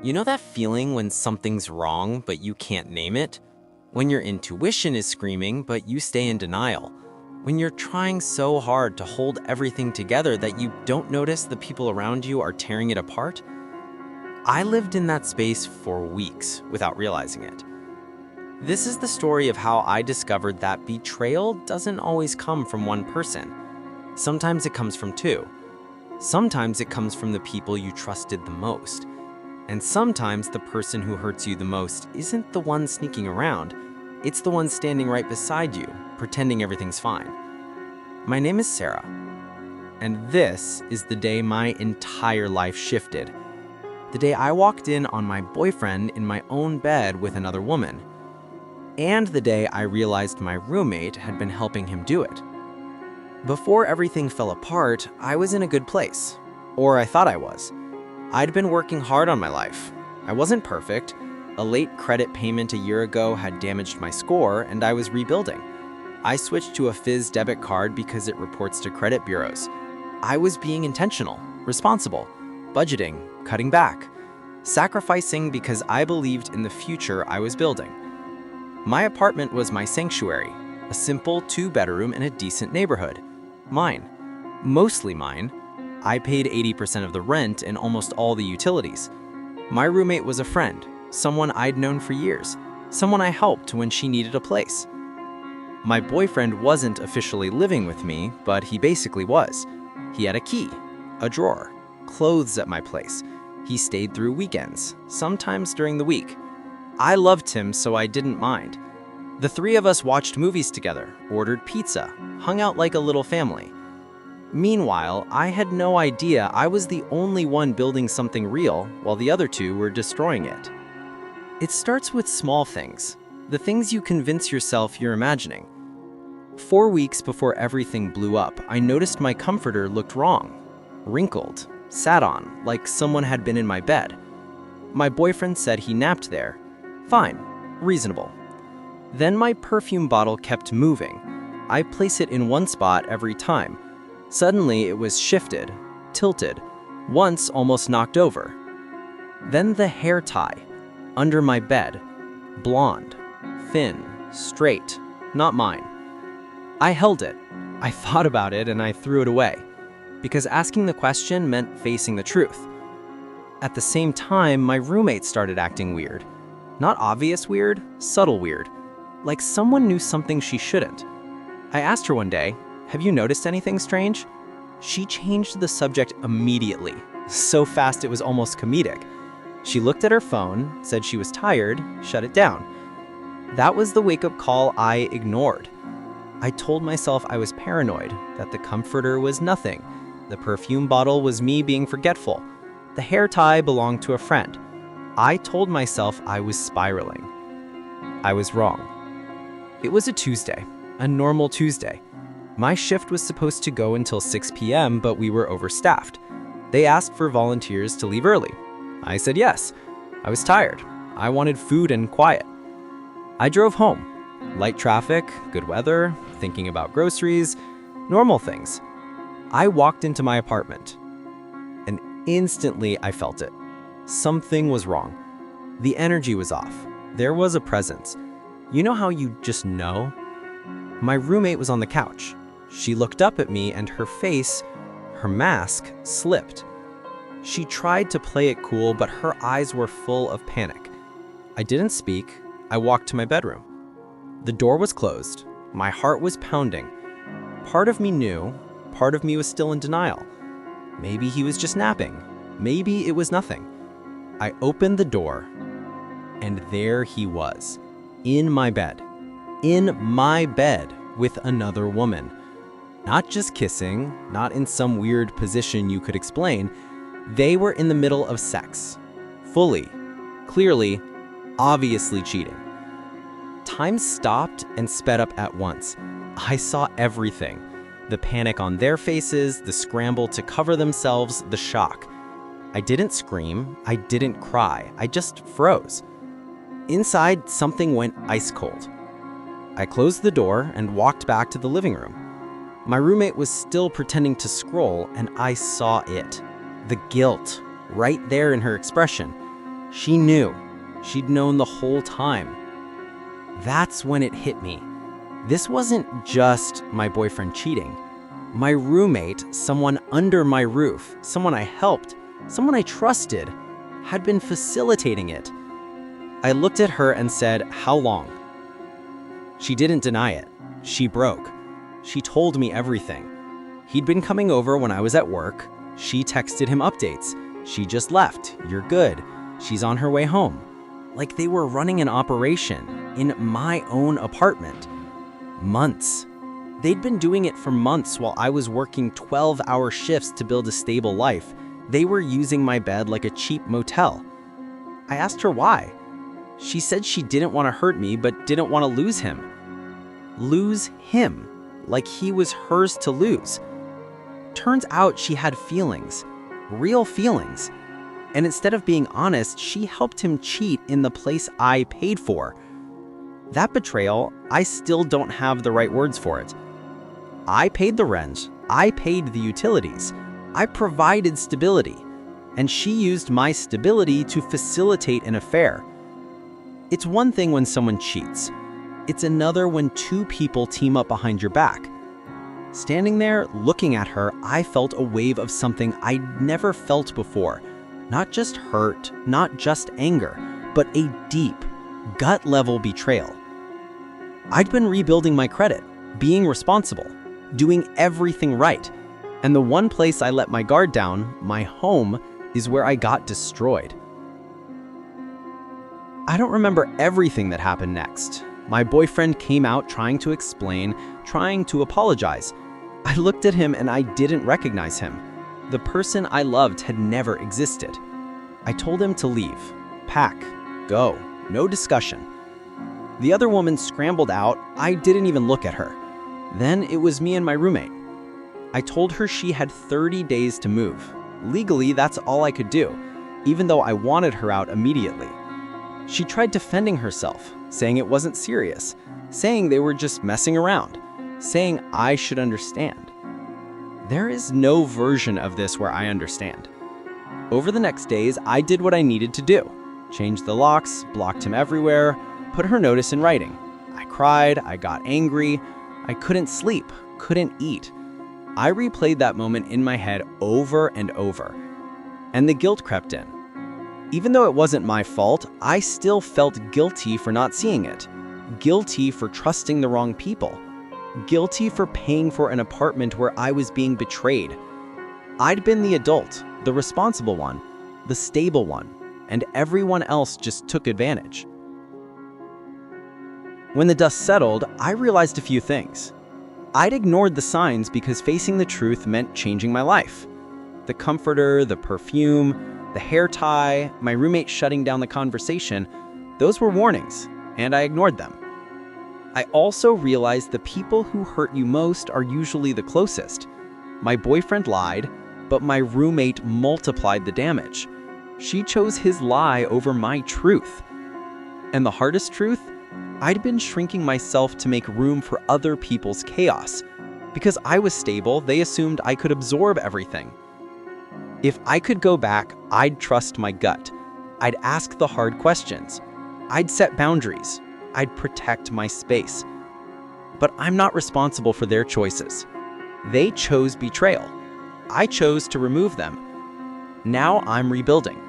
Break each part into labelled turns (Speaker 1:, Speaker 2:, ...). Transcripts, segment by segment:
Speaker 1: You know that feeling when something's wrong, but you can't name it? When your intuition is screaming, but you stay in denial? When you're trying so hard to hold everything together that you don't notice the people around you are tearing it apart? I lived in that space for weeks without realizing it. This is the story of how I discovered that betrayal doesn't always come from one person. Sometimes it comes from two. Sometimes it comes from the people you trusted the most. And sometimes the person who hurts you the most isn't the one sneaking around. It's the one standing right beside you, pretending everything's fine. My name is Sarah, and this is the day my entire life shifted. The day I walked in on my boyfriend in my own bed with another woman. And the day I realized my roommate had been helping him do it. Before everything fell apart, I was in a good place. Or I thought I was. I'd been working hard on my life. I wasn't perfect. A late credit payment a year ago had damaged my score, and I was rebuilding. I switched to a Fizz debit card because it reports to credit bureaus. I was being intentional, responsible, budgeting, cutting back, sacrificing because I believed in the future I was building. My apartment was my sanctuary, a simple 2-bedroom in a decent neighborhood. Mine. Mostly mine. I paid 80% of the rent and almost all the utilities. My roommate was a friend, someone I'd known for years, someone I helped when she needed a place. My boyfriend wasn't officially living with me, but he basically was. He had a key, a drawer, clothes at my place. He stayed through weekends, sometimes during the week. I loved him, so I didn't mind. The three of us watched movies together, ordered pizza, hung out like a little family. Meanwhile, I had no idea I was the only one building something real while the other two were destroying it. It starts with small things, the things you convince yourself you're imagining. 4 weeks before everything blew up, I noticed my comforter looked wrong, wrinkled, sat on, like someone had been in my bed. My boyfriend said he napped there. Fine, reasonable. Then my perfume bottle kept moving. I place it in one spot every time. Suddenly it was shifted, tilted, once almost knocked over. Then the hair tie, under my bed, blonde, thin, straight, not mine. I held it, I thought about it, and I threw it away, because asking the question meant facing the truth. At the same time, my roommate started acting weird. Not obvious weird, subtle weird, like someone knew something she shouldn't. I asked her one day, "Have you noticed anything strange?" She changed the subject immediately, so fast it was almost comedic. She looked at her phone, said she was tired, shut it down. That was the wake-up call I ignored. I told myself I was paranoid, that the comforter was nothing. The perfume bottle was me being forgetful. The hair tie belonged to a friend. I told myself I was spiraling. I was wrong. It was a Tuesday, a normal Tuesday. My shift was supposed to go until 6 p.m., but we were overstaffed. They asked for volunteers to leave early. I said yes. I was tired. I wanted food and quiet. I drove home. Light traffic, good weather, thinking about groceries, normal things. I walked into my apartment, and instantly I felt it. Something was wrong. The energy was off. There was a presence. You know how you just know? My roommate was on the couch. She looked up at me and her face, her mask, slipped. She tried to play it cool, but her eyes were full of panic. I didn't speak. I walked to my bedroom. The door was closed. My heart was pounding. Part of me knew, part of me was still in denial. Maybe he was just napping. Maybe it was nothing. I opened the door, and there he was, in my bed. In my bed with another woman. Not just kissing, not in some weird position you could explain. They were in the middle of sex. Fully, clearly, obviously cheating. Time stopped and sped up at once. I saw everything. The panic on their faces, the scramble to cover themselves, the shock. I didn't scream, I didn't cry, I just froze. Inside, something went ice cold. I closed the door and walked back to the living room. My roommate was still pretending to scroll, and I saw it. The guilt, right there in her expression. She knew. She'd known the whole time. That's when it hit me. This wasn't just my boyfriend cheating. My roommate, someone under my roof, someone I helped, someone I trusted, had been facilitating it. I looked at her and said, "How long?" She didn't deny it. She broke. She told me everything. He'd been coming over when I was at work. She texted him updates. She just left. You're good. She's on her way home. Like they were running an operation in my own apartment. Months. They'd been doing it for months while I was working 12-hour shifts to build a stable life. They were using my bed like a cheap motel. I asked her why. She said she didn't want to hurt me, but didn't want to lose him. Lose him, like he was hers to lose. Turns out she had feelings, real feelings. And instead of being honest, she helped him cheat in the place I paid for. That betrayal, I still don't have the right words for it. I paid the rent, I paid the utilities, I provided stability, and she used my stability to facilitate an affair. It's one thing when someone cheats. It's another when two people team up behind your back. Standing there, looking at her, I felt a wave of something I'd never felt before. Not just hurt, not just anger, but a deep, gut-level betrayal. I'd been rebuilding my credit, being responsible, doing everything right. And the one place I let my guard down, my home, is where I got destroyed. I don't remember everything that happened next. My boyfriend came out trying to explain, trying to apologize. I looked at him and I didn't recognize him. The person I loved had never existed. I told him to leave, pack, go, no discussion. The other woman scrambled out. I didn't even look at her. Then it was me and my roommate. I told her she had 30 days to move. Legally, that's all I could do, even though I wanted her out immediately. She tried defending herself, saying it wasn't serious, saying they were just messing around, saying I should understand. There is no version of this where I understand. Over the next days, I did what I needed to do. Changed the locks, blocked him everywhere, put her notice in writing. I cried, I got angry, I couldn't sleep, couldn't eat. I replayed that moment in my head over and over, and the guilt crept in. Even though it wasn't my fault, I still felt guilty for not seeing it. Guilty for trusting the wrong people. Guilty for paying for an apartment where I was being betrayed. I'd been the adult, the responsible one, the stable one, and everyone else just took advantage. When the dust settled, I realized a few things. I'd ignored the signs because facing the truth meant changing my life. The comforter, the perfume, the hair tie, my roommate shutting down the conversation, those were warnings, and I ignored them. I also realized the people who hurt you most are usually the closest. My boyfriend lied, but my roommate multiplied the damage. She chose his lie over my truth. And the hardest truth? I'd been shrinking myself to make room for other people's chaos. Because I was stable, they assumed I could absorb everything. If I could go back, I'd trust my gut. I'd ask the hard questions. I'd set boundaries. I'd protect my space. But I'm not responsible for their choices. They chose betrayal. I chose to remove them. Now I'm rebuilding,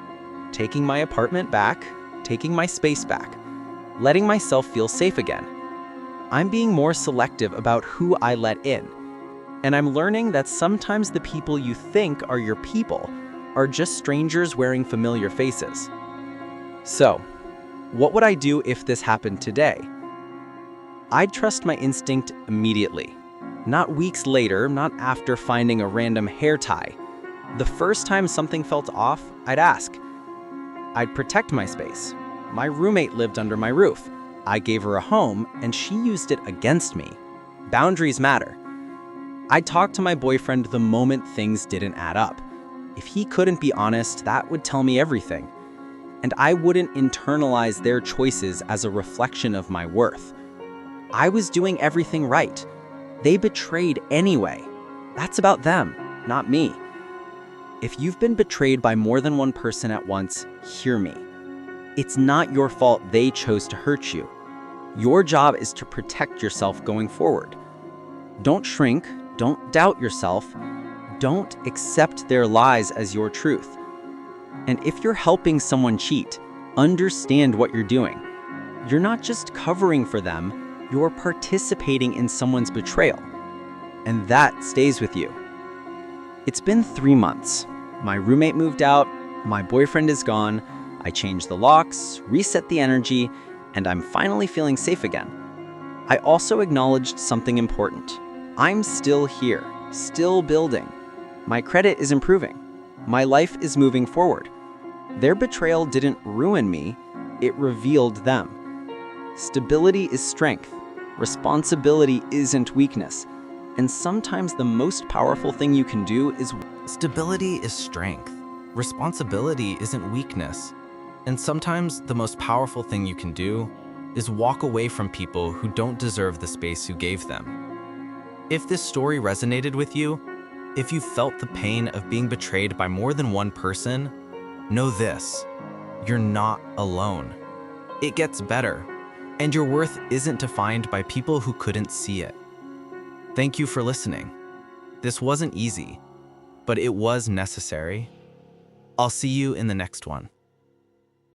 Speaker 1: taking my apartment back, taking my space back, letting myself feel safe again. I'm being more selective about who I let in. And I'm learning that sometimes the people you think are your people are just strangers wearing familiar faces. So, what would I do if this happened today? I'd trust my instinct immediately. Not weeks later, not after finding a random hair tie. The first time something felt off, I'd ask. I'd protect my space. My roommate lived under my roof. I gave her a home, and she used it against me. Boundaries matter. I talked to my boyfriend the moment things didn't add up. If he couldn't be honest, that would tell me everything. And I wouldn't internalize their choices as a reflection of my worth. I was doing everything right. They betrayed anyway. That's about them, not me. If you've been betrayed by more than one person at once, hear me.
Speaker 2: It's not your fault they chose to hurt you. Your job is to protect yourself going forward. Don't shrink, don't doubt yourself, don't accept their lies as your truth. And if you're helping someone cheat, understand what you're doing. You're not just covering for them, you're participating in someone's betrayal. And that stays with you. It's been 3 months. My roommate moved out, my boyfriend is gone, I changed the locks, reset the energy, and I'm finally feeling safe again. I also acknowledged something important. I'm still here, still building. My credit is improving. My life is moving forward. Their betrayal didn't ruin me, it revealed them. Stability is strength. Responsibility isn't weakness. And sometimes the most powerful thing you can do is...
Speaker 1: Stability is strength. Responsibility isn't weakness. And sometimes the most powerful thing you can do is walk away from people who don't deserve the space you gave them. If this story resonated with you, if you felt the pain of being betrayed by more than one person, know this: you're not alone. It gets better, and your worth isn't defined by people who couldn't see it. Thank you for listening. This wasn't easy, but it was necessary. I'll see you in the next one.